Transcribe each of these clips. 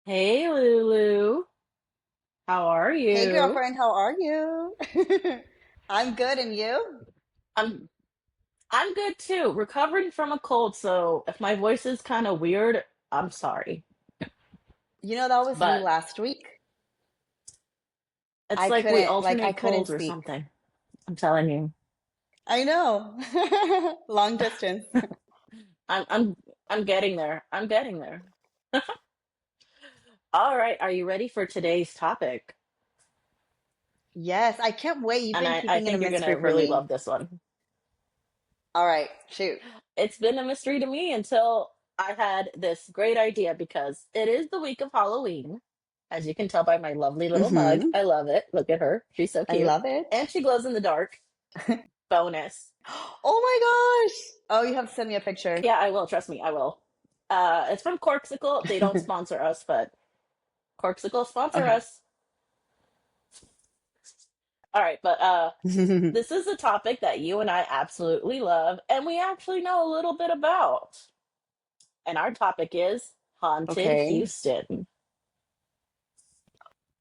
Hey Lulu, how are Hey you? girlfriend, how are you? I'm good, and you? I'm I'm good too. Recovering from a cold, so if my voice is kind of weird, I'm sorry. You know that was me But last week. it's I like we couldn't, like, I alternate couldn't colds or speak. something. I'm telling you. I know. Long distance. I'm I'm getting there. I'm getting there. All right, are you ready for today's topic? Yes, I can't wait. You've And been I keeping it a think you're mystery gonna for really me. love this one. All right, shoot. It's been a mystery to me until I had this great idea because it is the week of Halloween. As you can tell by my lovely little mug, Mm-hmm. I love it. Look at her. She's so I cute. love it. And she glows in the dark. Bonus. Oh my gosh. Oh, you have to send me a picture. Yeah, I will. Trust me, I will. It's from Corksicle. They don't sponsor us, but Corksicle sponsor Okay. us. All right, but this is a topic that you and I absolutely love, and we actually know a little bit about. And our topic is Haunted Okay. Houston.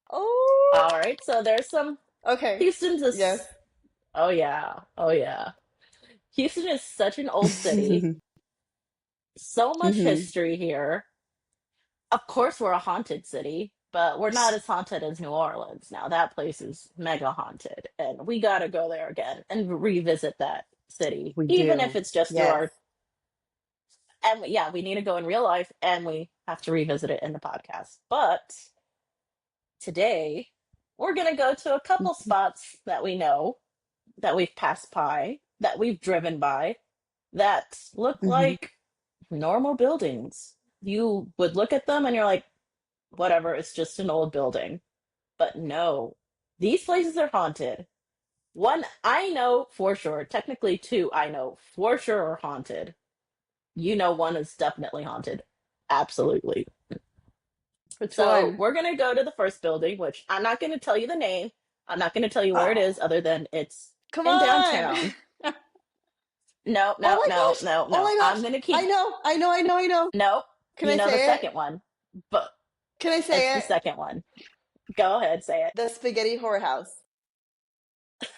Oh, All right, so there's some okay. Houston's a Yes. oh yeah, oh yeah. Houston is such an old city, so much hmm history here. Of course, we're a haunted city, but we're not as haunted as New Orleans. Now that place is mega haunted, and we got to go there again and revisit that city, We even if do. it's just through Yes. our. Yeah, we need to go in real life, and we have to revisit it in the podcast. But today, we're gonna go to a couple spots that we know that we've passed by, that we've driven by, that look hmm like normal buildings. You would look at them and you're like, whatever, it's just an old building. But no, these places are haunted. One, I know for sure, technically, two, I know for sure are haunted. You know, one is definitely haunted. Absolutely. Which So one? we're going to go to the first building, which I'm not going to tell you the name. I'm not going to tell you where it Oh, is, other than it's come in on. downtown. No, Oh no, my no, gosh. no, Oh no. my I'm gosh. gonna I keep. know. I know. I know. I know. Nope. Can You I know the say it? second one, but Can I it's say the it? second one. Go ahead, say The spaghetti whorehouse.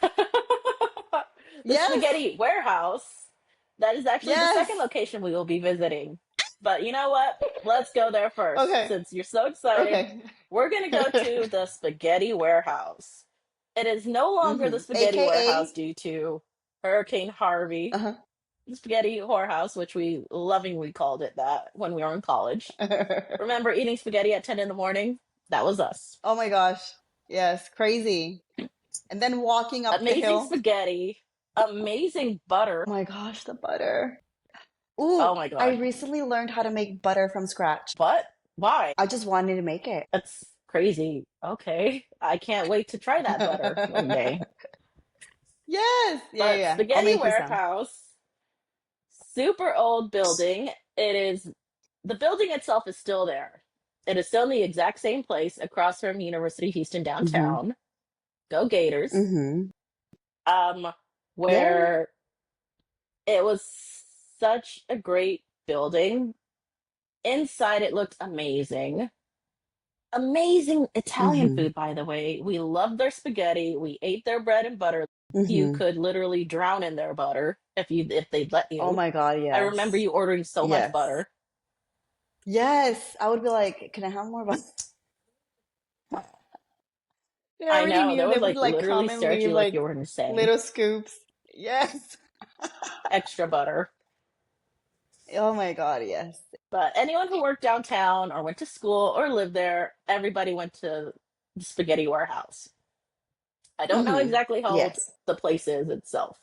it. The Yes. spaghetti warehouse. That is actually the Yes. second location we will be visiting. But you know what? Let's go there first. Okay. Since you're so excited, Okay. we're gonna go to the spaghetti warehouse. It is no longer the spaghetti warehouse AKA. due to Hurricane Harvey. Uh-huh. The spaghetti whorehouse, which we lovingly called it that when we were in college. Remember eating spaghetti at 10 in the morning? That was us. Oh my gosh. Yes. Crazy. And then walking up the Amazing hill. spaghetti, amazing butter. Oh my gosh, the butter. Oh Ooh, my I God. recently learned how to make butter from scratch. What? Why? I just wanted to make it. That's crazy. Okay. I can't wait to try that butter one day. Yes. Yeah, yeah, But yeah. I'll Spaghetti make you some. Warehouse, super old building. It is, the building itself is still there. It is still in the exact same place across from University of Houston hmm downtown. Go Gators. hmm Um, Yay. where it was such a great building. Inside, it looked amazing. Amazing Italian hmm food, by the way. We loved their spaghetti. We ate their bread and butter. You hmm could literally drown in their butter if they'd let Oh you. my God, I remember yes. you ordering so much Yes. butter. Yes. I would be like, can I have more butter? They I already know. They knew they would would like like literally come and stare at leave you like you like were insane. little scoops. Yes. Extra butter. Oh my God, yes. But anyone who worked downtown or went to school or lived there, everybody went to the spaghetti warehouse. I don't know exactly how old Yes. the place is itself.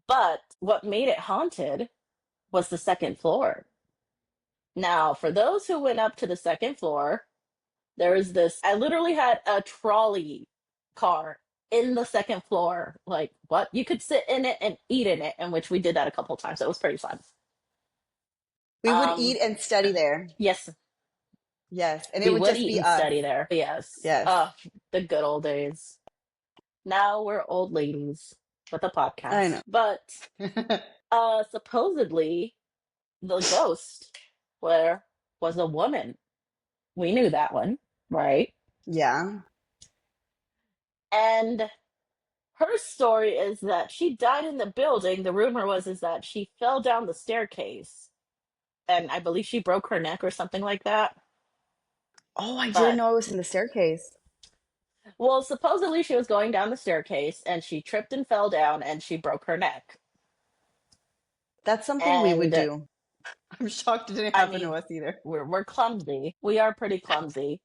But what made it haunted was the second floor. Now, for those who went up to the second floor, there is this. I literally had a trolley car in the second floor. Like, what? You could sit in it and eat in it, in which we did that a couple times. It was pretty fun. We would Um, eat and study there. yes, Yes. And it we would would just eat be and us. study there. Yes. Yes. The good old days. Now we're old ladies with a I podcast. know. But supposedly the ghost where was a woman We knew that one, right? Yeah. And her story is that she died in the building. The rumor was is that she fell down the staircase, and I believe she broke her neck or something like that. Oh, I didn't But know it was in the staircase. well, supposedly she was going down the staircase and she tripped and fell down and she broke her neck. That's something we would And do. I'm shocked it didn't I happen to mean, us either. we're clumsy. We are pretty clumsy.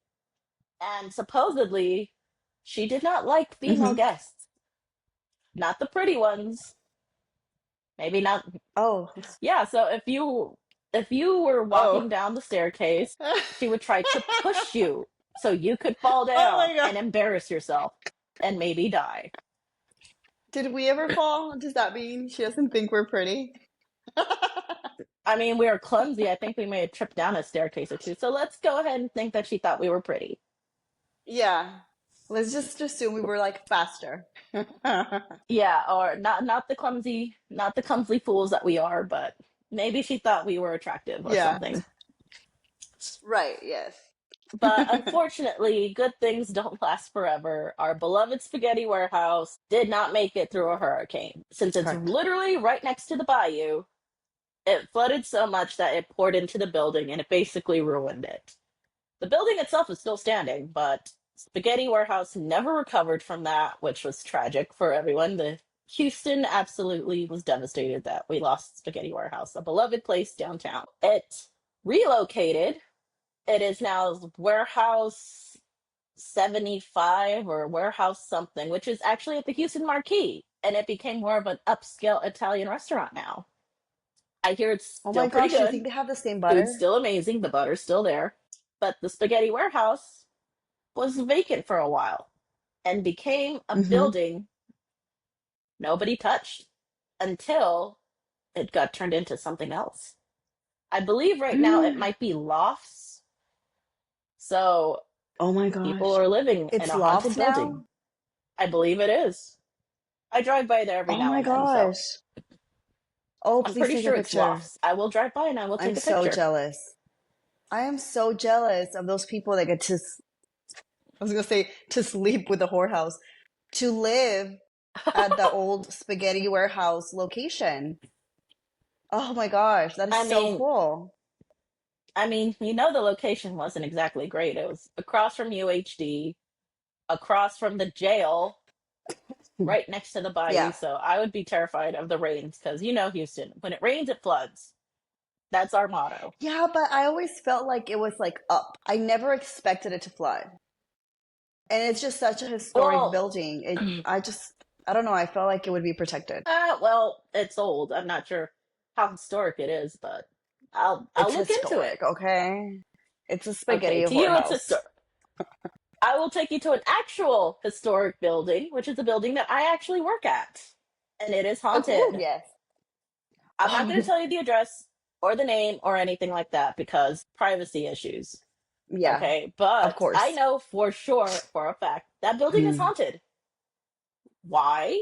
And supposedly she did not like female Hmm. guests. Not the pretty ones. Maybe not. Oh. Yeah, so if you were walking Oh. down the staircase, she would try to push you so you could fall Oh down my God. and embarrass yourself and maybe die. Did we ever fall? Does that mean she doesn't think we're pretty? I mean, we were clumsy. I think we may have tripped down a staircase or two. So let's go ahead and think that she thought we were pretty. Yeah. Let's just assume we were like faster. Yeah, or not the clumsy fools that we are, but maybe she thought we were attractive or Yeah. something. Right, yes. But unfortunately, good things don't last forever. Our beloved spaghetti warehouse did not make it through a hurricane. Since it's Correct. literally right next to the bayou, it flooded so much that it poured into the building and it basically ruined it. The building itself is still standing, but Spaghetti Warehouse never recovered from that, which was tragic for everyone. The Houston absolutely was devastated that we lost Spaghetti Warehouse, a beloved place downtown. It relocated. It is now Warehouse 75 or Warehouse something, which is actually at the Houston Marquee, and it became more of an upscale Italian restaurant now. I hear it's Oh still my pretty gosh, do you good. think they have the same Food's butter? still amazing. The butter's still there. But the Spaghetti Warehouse was vacant for a while and became a Mm-hmm. building nobody touched until it got turned into something else. I believe right now it Mm. might be lofts. So Oh my people gosh. are living in It's a haunted lofts building. now? I believe it is. I drive by there every Oh now my and then, so gosh. Oh, I'm please pretty take a sure it's picture. lofts. I will drive by and I will I'm take a so picture. jealous. I am so jealous of those people that get to, I was gonna say, to sleep with the whorehouse, to live at the old spaghetti warehouse location. Oh my gosh, that is I so mean, cool. the location wasn't exactly great. It was across from UHD, across from the jail, right next to the bayou. Yeah. So I would be terrified of the rains because Houston, when it rains, it floods. That's our motto. Yeah, but I always felt like it was like up. I never expected it to flood. And it's just such a historic Well, building. I don't know, I felt like it would be protected. it's old. I'm not sure how historic it is, but I'll It's look into it. historic, okay? It's a Okay, spaghetti to you, it's whorehouse. historic. I will take you to an actual historic building, which is a building that I actually work at, and it is Oh, cool, haunted. yes. I'm Oh not my going to God. tell you the address or the name or anything like that because privacy issues. Yeah, Okay, of but I course. know for sure, for a fact, that building is haunted. Why?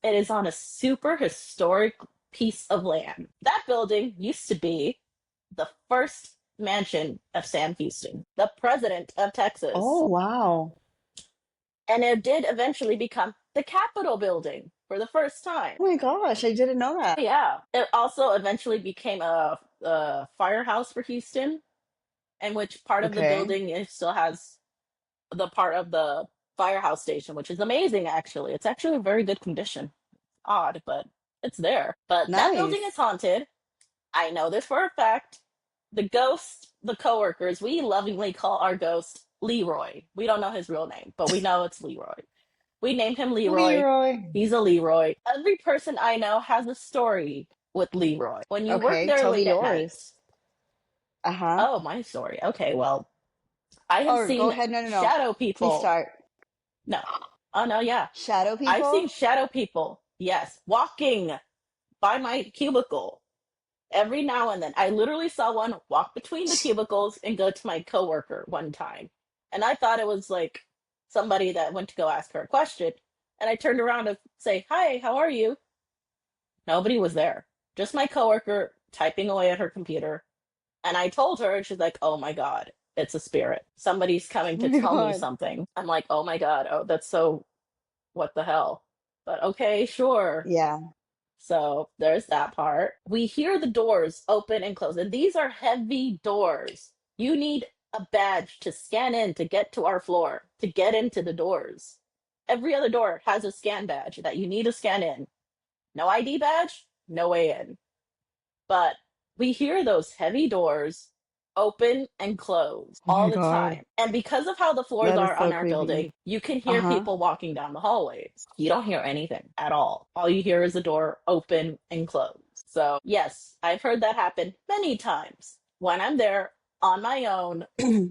It is on a super historic piece of land. That building used to be the first mansion of Sam Houston, the president of Texas. Oh, wow. And it did eventually become the Capitol building for the first time. Oh my gosh, I didn't know that. Yeah. It also eventually became a firehouse for Houston, in which part of the Okay. building it still has the part of the firehouse station, which is amazing actually. It's actually in very good condition. Odd, but it's there. But that building is Nice. haunted. I know this for a fact. The coworkers, we lovingly call our ghost Leroy. We don't know his real name, but we know it's Leroy. We named him Leroy. Leroy. He's a Leroy. Every person I know has a story with Leroy. When you work Okay, there tell me late at night, yours. Uh-huh. oh, my story. Okay, well, I have Or go seen ahead. No, no, no. shadow Please people. start. No. Oh, no, yeah. Shadow I've seen people? shadow people, yes, walking by my cubicle every now and then. I literally saw one walk between the cubicles and go to my coworker one time. And I thought it was like somebody that went to go ask her a question. And I turned around to say, "Hi, how are you?" Nobody was there. Just my coworker typing away at her computer. And I told her, and she's like, "Oh my God." it's a spirit. Somebody's coming Oh to my tell me God. something. I'm like, oh my God, oh, that's so, what the hell? But okay, sure. Yeah. So there's that part. We hear the doors open and close, and these are heavy doors. You need a badge to scan in to get to our floor, to get into the doors. Every other door has a scan badge that you need to scan in. No ID badge, no way in. But we hear those heavy doors open and close Oh all my the God. time. And because of how the floors That is are on so our creepy. building, you can hear Uh-huh. people walking down the hallways. You don't hear anything at all. All you hear is the door open and close. So, yes, I've heard that happen many times when I'm there on my own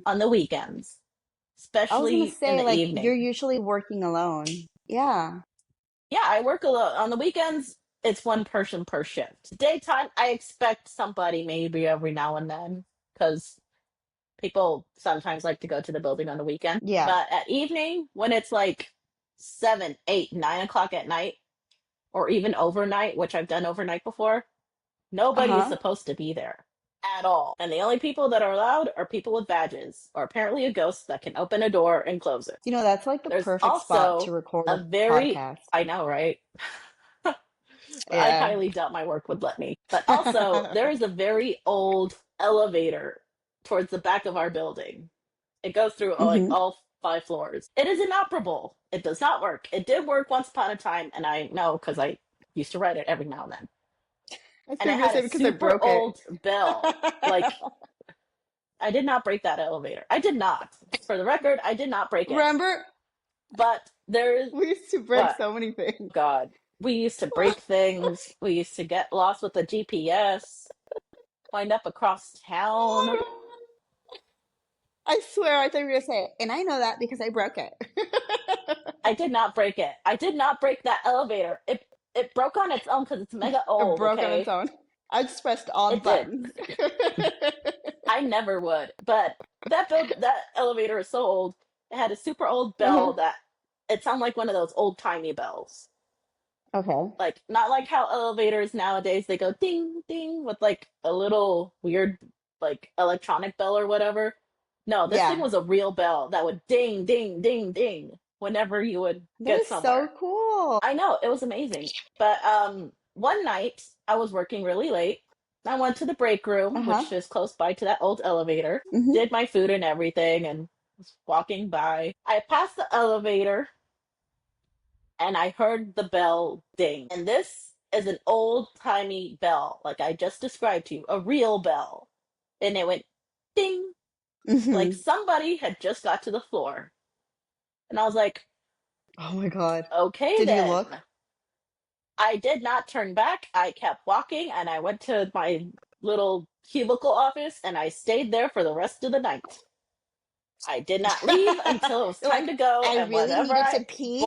on the weekends, I was gonna especially in say, the like, evening. you're usually working alone. Yeah. Yeah, I work a lot. On the weekends, it's one person per shift. Daytime, I expect somebody maybe every now and then because people sometimes like to go to the building on the weekend. Yeah. But at evening, when it's like 7, 8, 9 o'clock at night, or even overnight, which I've done overnight before, nobody is Uh-huh. supposed to be there at all. And the only people that are allowed are people with badges, or apparently a ghost that can open a door and close it. You know, that's like the There's perfect spot to also record a a very, podcast. I know, right? I Yeah. highly doubt my work would let me. But also, there is a very old elevator towards the back of our building. It goes through like Mm-hmm. all 5 floors. It is inoperable. It does not work. It did work once upon a time, and I know because I used to ride it every now and then. I was And it gonna had say a because I super broke it. old bell. Like, I did not break that elevator. I did not. For the record, I did not break it. Remember, But there is we used to break what? so many things. God. We used to break things. We used to get lost with the GPS, wind up across town. I swear, I thought you were gonna say it, and I know that because I broke it. I did not break it. I did not break that elevator. It broke on its own because it's mega It old, broke on its okay? own. I just pressed all the It did. buttons. I never would. But that elevator is so old. It had a super old bell Uh-huh. that it sounded like one of those old timey bells. Okay. Like not like how elevators nowadays they go ding ding with like a little weird like electronic bell or whatever. No, this thing Yeah. was a real bell that would ding ding ding ding whenever you would That get is so somewhere. cool. I know, it was amazing. But one night I was working really late. I went to the break room, Uh-huh. which is close by to that old elevator, Mm-hmm. did my food and everything, and was walking by. I passed the elevator and I heard the bell ding. And this is an old timey bell, like I just described to you, a real bell. And it went ding, like Mm-hmm. somebody had just got to the floor. And I was like, Oh my God. okay Did you look? then. I did not turn back. I kept walking and I went to my little cubicle office and I stayed there for the rest of the night. I did not leave until it was You're time like, to go. I And really whenever needed to I, pee.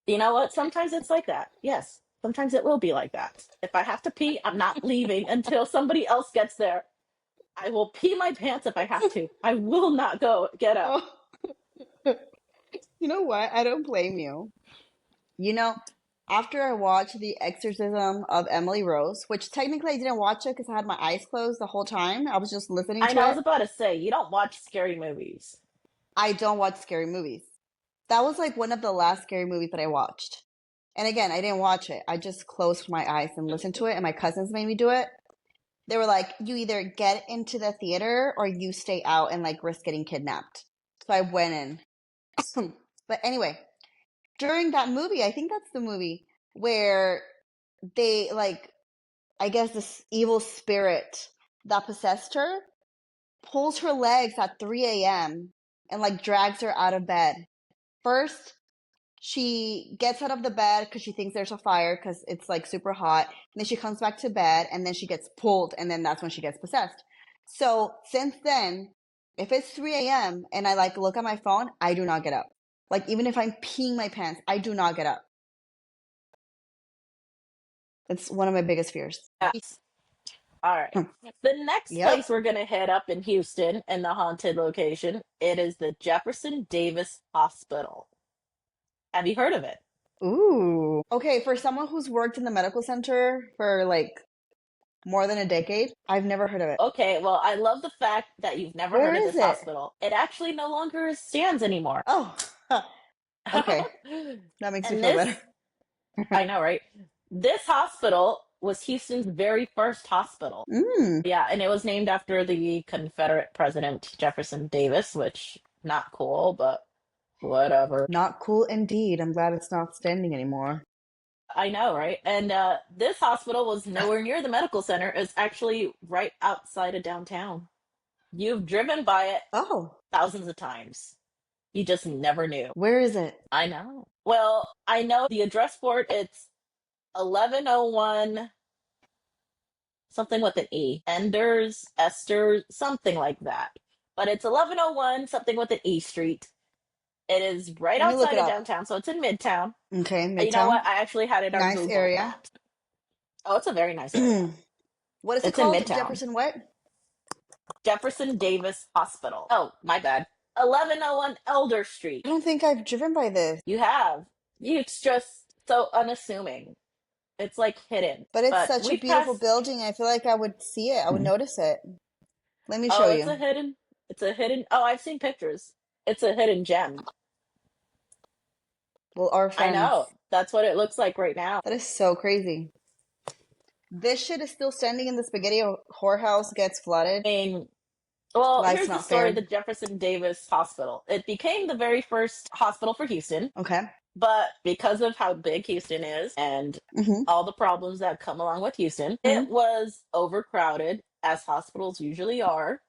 you know what? Sometimes it's like that. Yes. Sometimes it will be like that. If I have to pee, I'm not leaving until somebody else gets there. I will pee my pants if I have to. I will not go get up. Oh, you know what? I don't blame you. You know, after I watched The Exorcism of Emily Rose, which technically I didn't watch it because I had my eyes closed the whole time. I was just listening I to know I was it. about to say, you don't watch scary movies. I don't watch scary movies. That was like one of the last scary movies that I watched. And again, I didn't watch it. I just closed my eyes and listened to it, and my cousins made me do it. They were like, you either get into the theater or you stay out and like risk getting kidnapped. So I went in. But anyway, during that movie, I think that's the movie where they like, I guess this evil spirit that possessed her pulls her legs at 3 a.m. and like drags her out of bed. First, she gets out of the bed because she thinks there's a fire because it's like super hot. And then she comes back to bed and then she gets pulled and then that's when she gets possessed. So since then, if it's 3 a.m. and I like look at my phone, I do not get up. Like even if I'm peeing my pants, I do not get up. It's one of my biggest fears. Yes. All right. Hmm. The next Yep. place we're going to head up in Houston in the haunted location, it is the Jefferson Davis Hospital. Have you heard of it? Ooh. Okay, for someone who's worked in the medical center for like More than a decade? I've never heard of it. Okay, well, I love the fact that you've never Where heard of is this it? hospital. It actually no longer stands anymore. Oh, okay. That makes me And feel better. this, I know, right? This hospital was Houston's very first hospital. Mm, Yeah, and it was named after the Confederate President Jefferson Davis, which not cool, but whatever. not cool indeed. I'm glad it's not standing anymore. I know, right? And this hospital was nowhere near the medical center. It's actually right outside of downtown. You've driven by it Oh, thousands of times. You just never knew. where is it? I know. Well, I know the address for it. It's 1101 something with an E. Enders, Esther, something like that. But it's 1101 something with an E Street. It is right Let me look outside it of up. downtown, so it's in Midtown. Okay, You know Midtown. what? I actually had it on Nice Google area. Maps. Oh, it's a very nice area. What is it It's in called? Midtown. Jefferson what? Jefferson Davis Hospital. Oh, my bad. 1101 Elder Street. I don't think I've driven by this, You have. It's just so unassuming. It's like hidden. but it's But such a we beautiful passed. building. I feel like I would see it. I would notice it. Let me show Oh, it's you. a hidden. It's a hidden. Oh, I've seen pictures. It's a hidden gem. Well, our I friends. know. That's what it looks like right now. That is so crazy. This shit is still standing in the spaghetti whorehouse, gets flooded. I mean, well, Life's here's the not story of fair. the Jefferson Davis Hospital. It became the very first hospital for Houston, Okay. but because of how big Houston is and Mm-hmm. all the problems that come along with Houston, Mm-hmm. it was overcrowded, as hospitals usually are.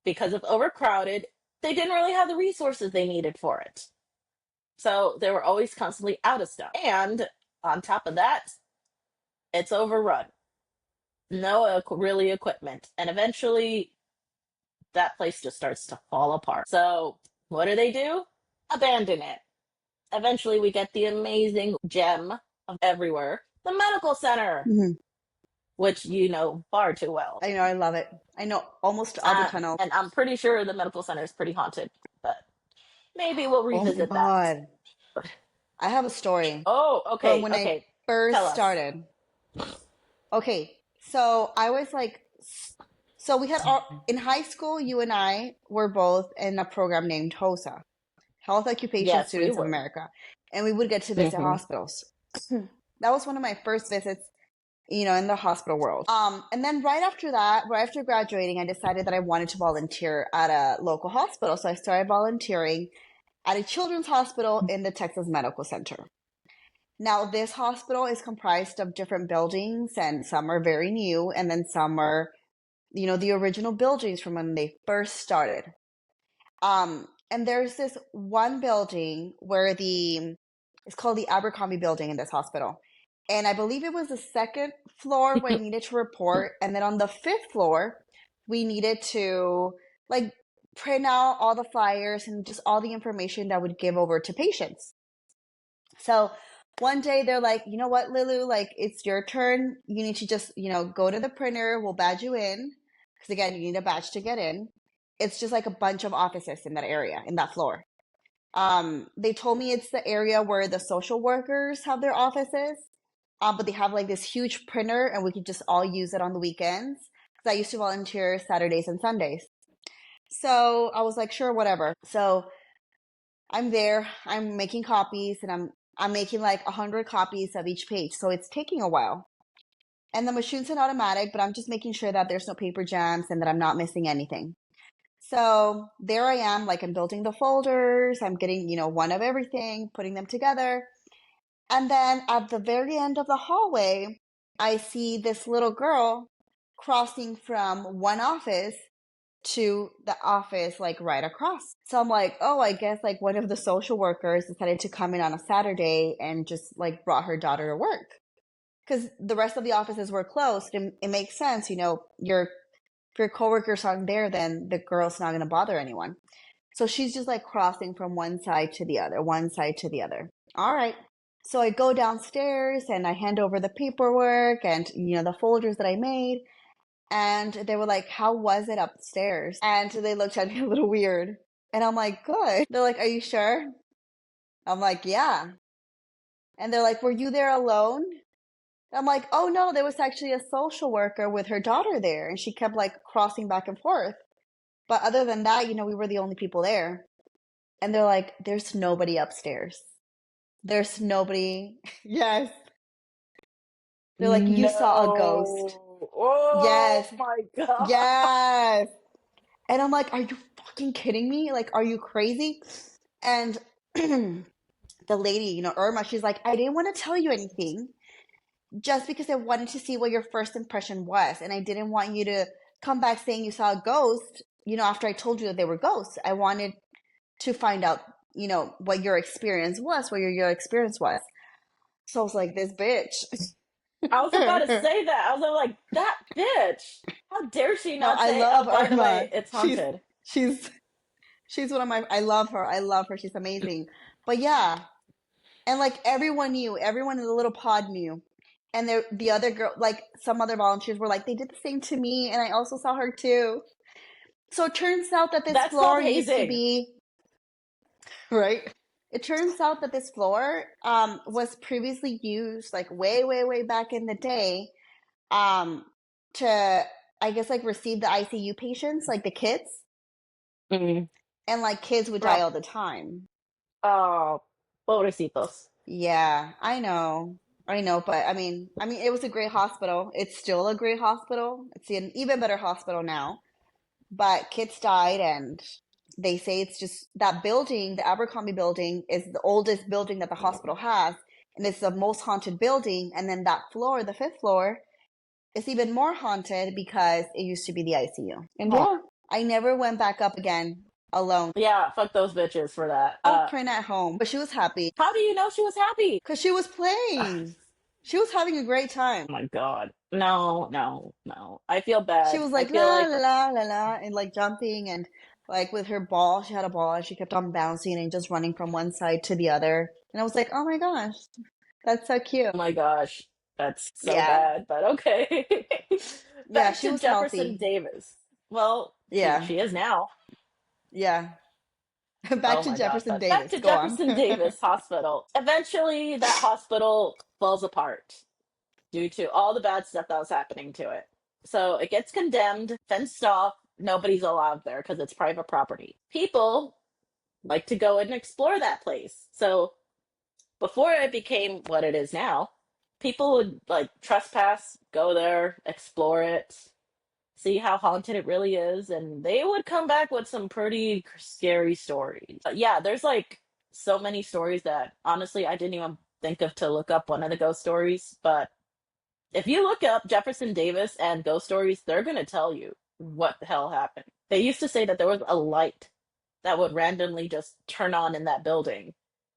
Because of overcrowded, they didn't really have the resources they needed for it. So they were always constantly out of stuff. And on top of that, it's overrun. No really equipment. And eventually that place just starts to fall apart. So what do? Abandon it. Eventually we get the amazing gem of everywhere, the medical center, Mm-hmm. which you know far too well. I know, I love it. I know almost all the tunnels. And I'm pretty sure the medical center is pretty haunted, but maybe we'll Oh my revisit that. God. I have a story Oh, from okay, when I okay. first Tell us. started. Okay, so I was like, so we had in high school, you and I were both in a program named HOSA, Health Occupation Yes, we Students of were. America, and we would get to visit Hmm. hospitals. That was one of my first visits, in the hospital world. And then right after that, right after graduating, I decided that I wanted to volunteer at a local hospital. So I started volunteering at a children's hospital in the Texas Medical Center. Now, this hospital is comprised of different buildings, and some are very new, and then some are, the original buildings from when they first started. And there's this one building where it's called the Abercrombie building in this hospital. And I believe it was the second floor where I needed to report. And then on the fifth floor, we needed to like print out all the flyers and just all the information that would give over to patients. So one day they're like, you know what, Lulu, like it's your turn. You need to just, go to the printer. We'll badge you in. Because again, you need a badge to get in. It's just like a bunch of offices in that area, in that floor. They told me it's the area where the social workers have their offices. But they have like this huge printer and we could just all use it on the weekends. Because I used to volunteer Saturdays and Sundays. So I was like, sure, whatever. So I'm there, I'm making copies, and I'm making like 100 copies of each page. So it's taking a while. And the machine's an automatic, but I'm just making sure that there's no paper jams and that I'm not missing anything. So there I am, like I'm building the folders, I'm getting, one of everything, putting them together. And then at the very end of the hallway, I see this little girl crossing from one office to the office like right across. So I'm like, oh, I guess like one of the social workers decided to come in on a Saturday and just like brought her daughter to work. Because the rest of the offices were closed. And it makes sense, if your coworkers aren't there, then the girl's not going to bother anyone. So she's just like crossing from one side to the other, one side to the other. All right. So I go downstairs and I hand over the paperwork and, the folders that I made. And they were like, how was it upstairs? And they looked at me a little weird. And I'm like, good. They're like, are you sure? I'm like, yeah. And they're like, were you there alone? I'm like, oh no, there was actually a social worker with her daughter there, and she kept like crossing back and forth. But other than that, we were the only people there. And they're like, there's nobody upstairs. There's nobody. Yes. They're like, you saw a ghost. No. Oh Yes. my God. Yes. And I'm like, are you fucking kidding me? Like, are you crazy? And the lady, Irma, she's like, I didn't want to tell you anything just because I wanted to see what your first impression was. And I didn't want you to come back saying you saw a ghost, after I told you that they were ghosts. I wanted to find out, what your experience was, what your experience was. So I was like, this bitch. I was about to say that. I was like, that bitch. How dare she No, not I say, oh, love by the way, Irma. it's She's haunted. she's she's one of my I love her. I love her. She's amazing. But yeah, and like everyone in the little pod knew. And the other girl, like some other volunteers were like, they did the same to me, and I also saw her too. So it turns out that this That's called floor used to hazing. be right. It turns out that this floor was previously used like way, way, way back in the day um to I guess like receive the ICU patients, like the kids, Mm. and like kids would die all the time. Oh, pobrecitos. Yeah, I know. I know, but I mean it was a great hospital. It's still a great hospital. It's an even better hospital now. But kids died, and they say it's just that building, the Abercrombie building, is the oldest building that the hospital has, and it's the most haunted building. And then that floor, the fifth floor, is even more haunted because it used to be the ICU. And Huh. yeah, I never went back up again alone. Yeah, fuck those bitches for that. I was praying at home, but she was happy How do you know she was happy? because she was playing. She was having a great time. Oh my God. No, no, no. I feel She bad. was I like feel la like, la la la la and like jumping and like with her ball. She had a ball and she kept on bouncing and just running from one side to the other. And I was like, oh my gosh, that's so cute. oh my gosh, that's so Yeah, bad, but okay. yeah, Back she to was Jefferson healthy. Davis. Well, Yeah, she is now. yeah. Back Oh to my God. Jefferson But back Davis. to Go on. Jefferson Davis Hospital. Eventually, that hospital falls apart due to all the bad stuff that was happening to it. So it gets condemned, fenced off. Nobody's allowed there because it's private property. People like to go and explore that place. So before it became what it is now, people would like trespass, go there, explore it, see how haunted it really is, and they would come back with some pretty scary stories. But yeah, there's like so many stories that honestly I didn't even think of to look up one of the ghost stories, but if you look up Jefferson Davis and ghost stories, they're going to tell you what the hell happened. They used to say that there was a light that would randomly just turn on in that building.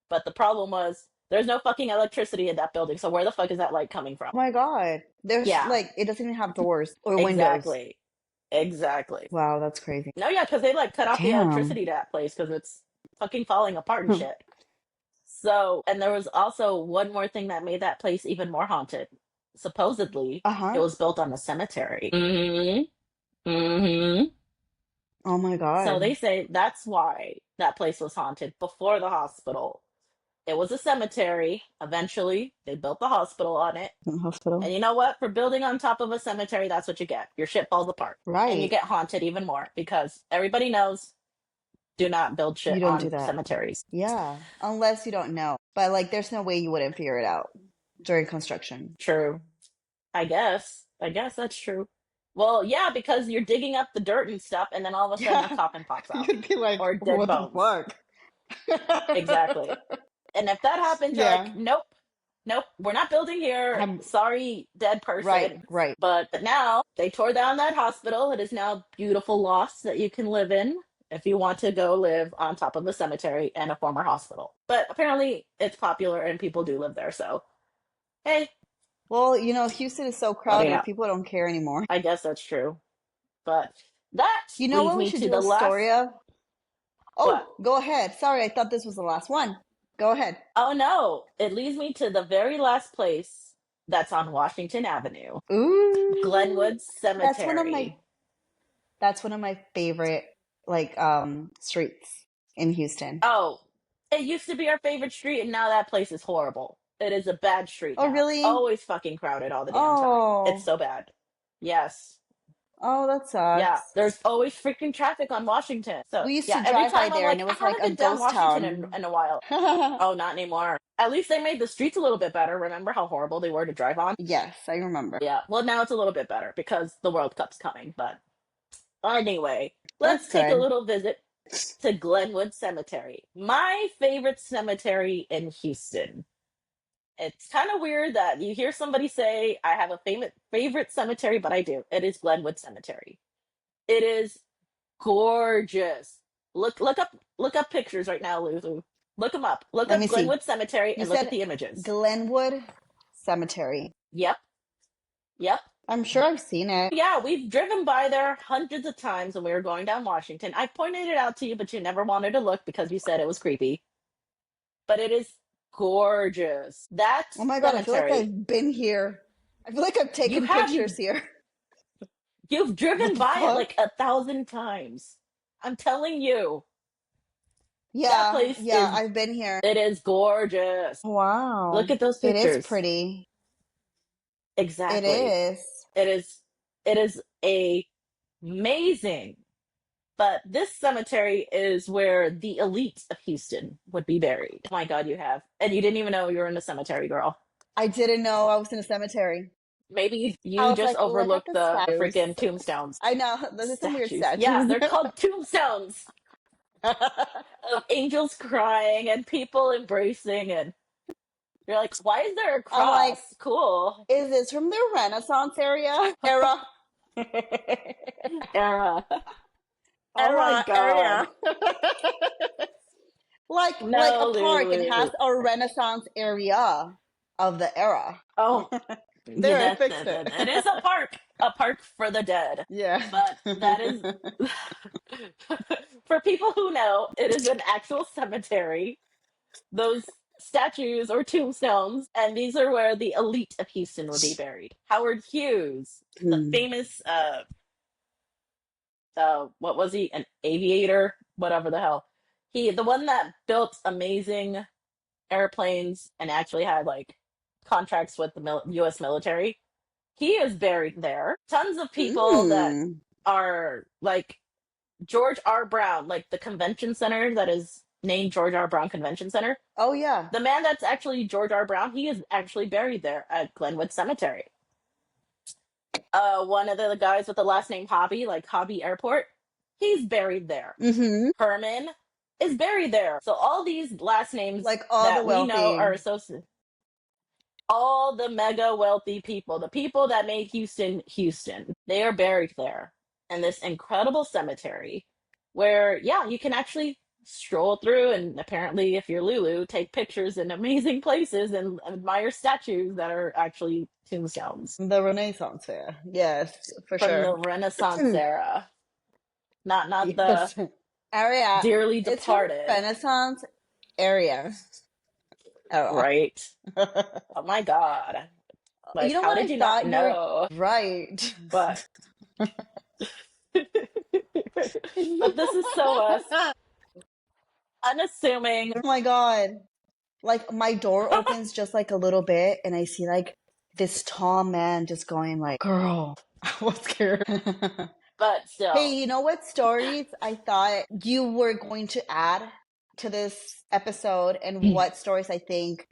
But the problem was there's no fucking electricity in that building. So where the fuck is that light coming from? Oh my God. There's Yeah, like, it doesn't even have doors or windows. exactly. Exactly. Wow, that's crazy. No, yeah, because they like cut off the Damn. electricity to that place because it's fucking falling apart and shit. So, and there was also one more thing that made that place even more haunted. Supposedly, it Uh-huh. was built on a cemetery. Mm-hmm. Oh my So God. they say that's why that place was haunted before the hospital. It was a cemetery. Eventually, they built the hospital on it. And Hospital. you know what? For building on top of a cemetery, that's what you get. Your shit falls apart. And you Right. get haunted even more because everybody knows do not build You shit don't do on that. cemeteries. Yeah. Unless you don't know. But like there's no way you wouldn't figure it out during construction. True. I guess. I guess that's true. Well, yeah, because you're digging up the dirt and stuff, and then all of a sudden a Yeah. coffin pops out You'd be like, or dead what the bones. fuck? Exactly. And if that happens, you're like, Yeah. nope, nope, we're not building here. I'm Sorry, dead right, person. right. But now they tore down that hospital. It is now beautiful lost that you can live in if you want to go live on top of a cemetery and a former hospital. But apparently it's popular and people do live there. So, hey, Well, Houston is so what do you crowded, know? people don't care anymore. I guess that's true. But that You know leads what we me should to do the a story last. of? What? Oh, go ahead. Sorry, I thought this was the last one. Go ahead. Oh no, it leads me to the very last place that's on Washington Avenue, Ooh. Glenwood That's one of my Cemetery. that's one of my favorite like streets in Houston. Oh, it used to be our favorite street, and now that place is horrible. It is a bad street Oh, now. really? Always fucking crowded all the damn time. It's Oh, so bad. Yes. oh, that Yeah. sucks. There's always freaking traffic on Washington. So We used yeah, to every drive by time I'm there and like, it I was like haven't a been down ghost Washington town. in a while. Oh, not anymore. At least they made the streets a little bit better. Remember how horrible they were to drive on? Yes, I remember. Yeah. Well, now it's a little bit better because the World Cup's coming. But anyway, That's let's take a good. little visit to Glenwood Cemetery, my favorite cemetery in Houston. It's kind of weird that you hear somebody say, I have a favorite cemetery, but I do. It is Glenwood Cemetery. It is gorgeous. Look up pictures right now, Lulu. Look them up. Look Let up me see. Glenwood Cemetery You and look at said the images. Glenwood Cemetery. Yep. Yep. I'm sure I've seen it. Yeah, we've driven by there hundreds of times when we were going down Washington. I pointed it out to you, but you never wanted to look because you said it was creepy. But it is gorgeous. That Oh my God, I feel like cemetery. I've been here. I feel like I've You taken have pictures here. you've What driven the by it fuck? like 1,000 times. I'm telling you, that Yeah, place yeah, I've been here. it is gorgeous. Look Wow. at those It is pictures. pretty. It Exactly. is. It is it is amazing. But this cemetery is where the elite of Houston would be buried. Oh my God, you have. And you didn't even know you were in the cemetery, girl. I didn't know I was in a cemetery. Maybe I you was just like, look at overlooked the the statues. freaking tombstones. I know, those are some weird Statues. Yeah, statues. they're called tombstones of angels crying and people embracing. And you're like, why is there a I'm like, cross? Cool. is this from the Renaissance era? Era. Oh my Area. God. Like a No, park, it has Lulu. a Renaissance area of the era. Oh, yeah, There, I fixed it. that is a park for the dead. Yeah. But that is, for people who know, it is an actual cemetery. Those statues or tombstones, and these are where the elite of Houston would be buried. Howard Hughes, the Hmm. famous, what was he? An aviator, whatever the hell. The one that built amazing airplanes and actually had like contracts with the U.S. military. He is buried there. Tons of people that Mm. are like George R. Brown, like the convention center that is named George R. Brown Convention Center. Oh yeah. The man that's actually George R. Brown, he is actually buried there at Glenwood Cemetery. One of the guys with the last name Hobby, like Hobby Airport, he's buried there. Mm-hmm. Herman is buried there. So all these last names Like all the that we know wealthy. are associated, all the mega wealthy people, the people that made Houston Houston, they are buried there in this incredible cemetery where, yeah, you can actually stroll through and apparently, if you're Lulu, take pictures in amazing places and admire statues that are actually tombstones The Renaissance fair. Yes, for from the sure. Renaissance era. Not the Yes. Area. dearly It's from departed. Renaissance area. Oh. Right. Oh my God. Like, You know how what did I you not thought you were know? right. But but this is so us. Unassuming. Oh my God. Like my door opens just like a little bit and I see like this tall man just going like, girl, I was scared. But still. Hey, you know what stories I thought you were going to add to this episode and what stories I think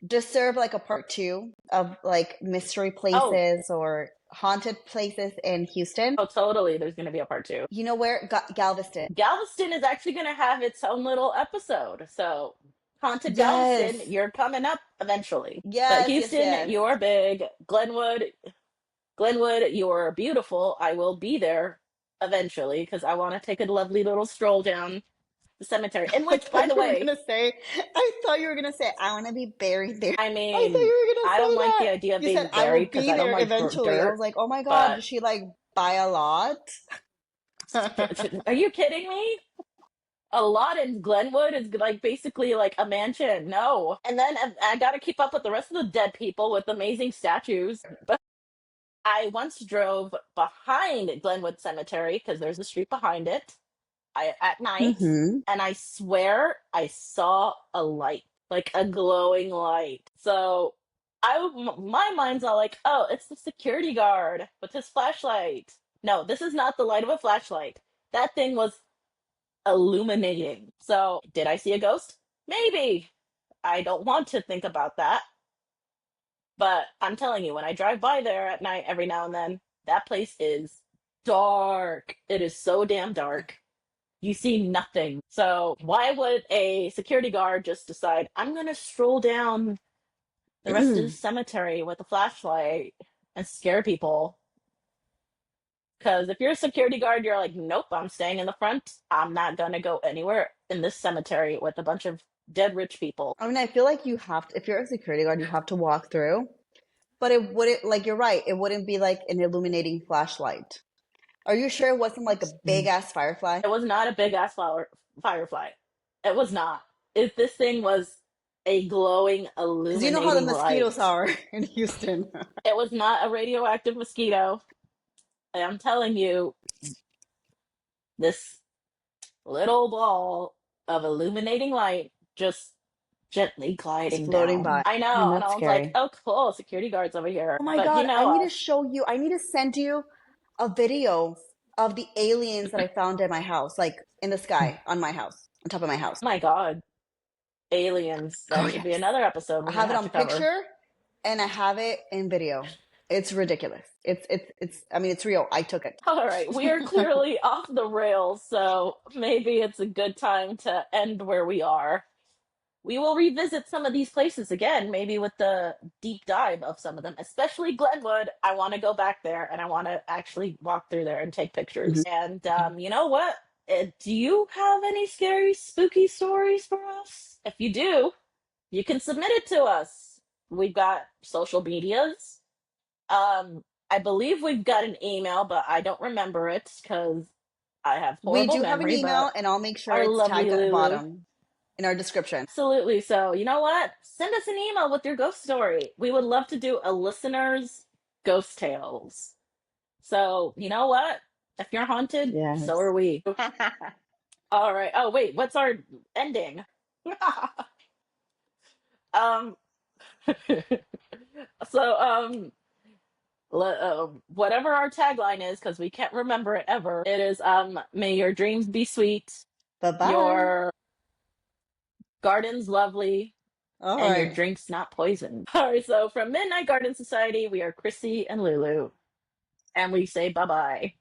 deserve like a part two of like mystery places or haunted places in Houston? Oh, totally. There's going to be a part two. You know where? Galveston. Galveston is actually going to have its own little episode. So, Haunted Yes. Galveston, you're coming up eventually. Yes, But Houston, yes. you're big. Glenwood, you're beautiful. I will be there eventually because I want to take a lovely little stroll down the cemetery. In which, by the way, I thought you were gonna say, I want to be buried there. I I thought mean, you were gonna I say don't like that. the idea of You being said, I will buried because be I don't there like eventually. I dirt. was like, oh my God, But did she like buy a lot? are you kidding me? A lot in Glenwood is like basically like a mansion. No. And then I got to keep up with the rest of the dead people with amazing statues. But I once drove behind Glenwood Cemetery because there's a street behind it at night, Mm-hmm. and I swear I saw a light. like a glowing light. So my mind's all like, oh, it's the security guard with his flashlight. No, this is not the light of a flashlight. That thing was illuminating. So, did I see a ghost? Maybe. I don't want to think about that. But I'm telling you, when I drive by there at night every now and then, that place is dark. It is so damn dark. You see nothing. So, why would a security guard just decide, I'm going to stroll down the rest of the cemetery with a flashlight and scare people? Because if you're a security guard, you're like, nope, I'm staying in the front. I'm not going to go anywhere in this cemetery with a bunch of dead rich people. I mean, I feel like you have to, if you're a security guard, you have to walk through, but it wouldn't, like, you're right, it wouldn't be like an illuminating flashlight. Are you sure it wasn't like a big ass firefly? It was not a big ass firefly. It was not. If this thing was a glowing, Because you know how the illuminating mosquitoes light. are in Houston. It was not a radioactive mosquito. I'm telling you, this little ball of illuminating light just gently Just gliding floating down. by. I Man, know. And that's I was like, scary. oh, cool, security guards over here. Oh my But you God, I know need to us. show you, I need to send you a video of the aliens that I found in my house, like in the sky on my house, on top of my house. Oh my God, aliens. Oh, That should be yes. another episode I we're going have to it have on to cover. picture and I have it in video. It's ridiculous. I mean, it's real. I took it. All right, we are clearly off the rails, so maybe it's a good time to end where we are. We will revisit some of these places again, maybe with the deep dive of some of them, especially Glenwood. I want to go back there and I want to actually walk through there and take pictures. Mhm. And you know what? Do you have any scary, spooky stories for us? If you do, you can submit it to us. We've got social medias. I believe we've got an email, but I don't remember it because I have We horrible do have an memory. email, But and I'll make sure our it's lovely tagged at the Lulu. bottom in our description. Absolutely. So, you know what? Send us an email with your ghost story. We would love to do a listener's ghost tales. So, you know what? If you're haunted, so Yes. are we. All right. Oh, wait. What's our ending? um, so, whatever our tagline is, because we can't remember it ever, it is, may your dreams be sweet, Bye-bye. your gardens lovely, All and your right. drinks not poisoned. All right, so from Midnight Garden Society, we are Chrissy and Lulu, and we say bye bye.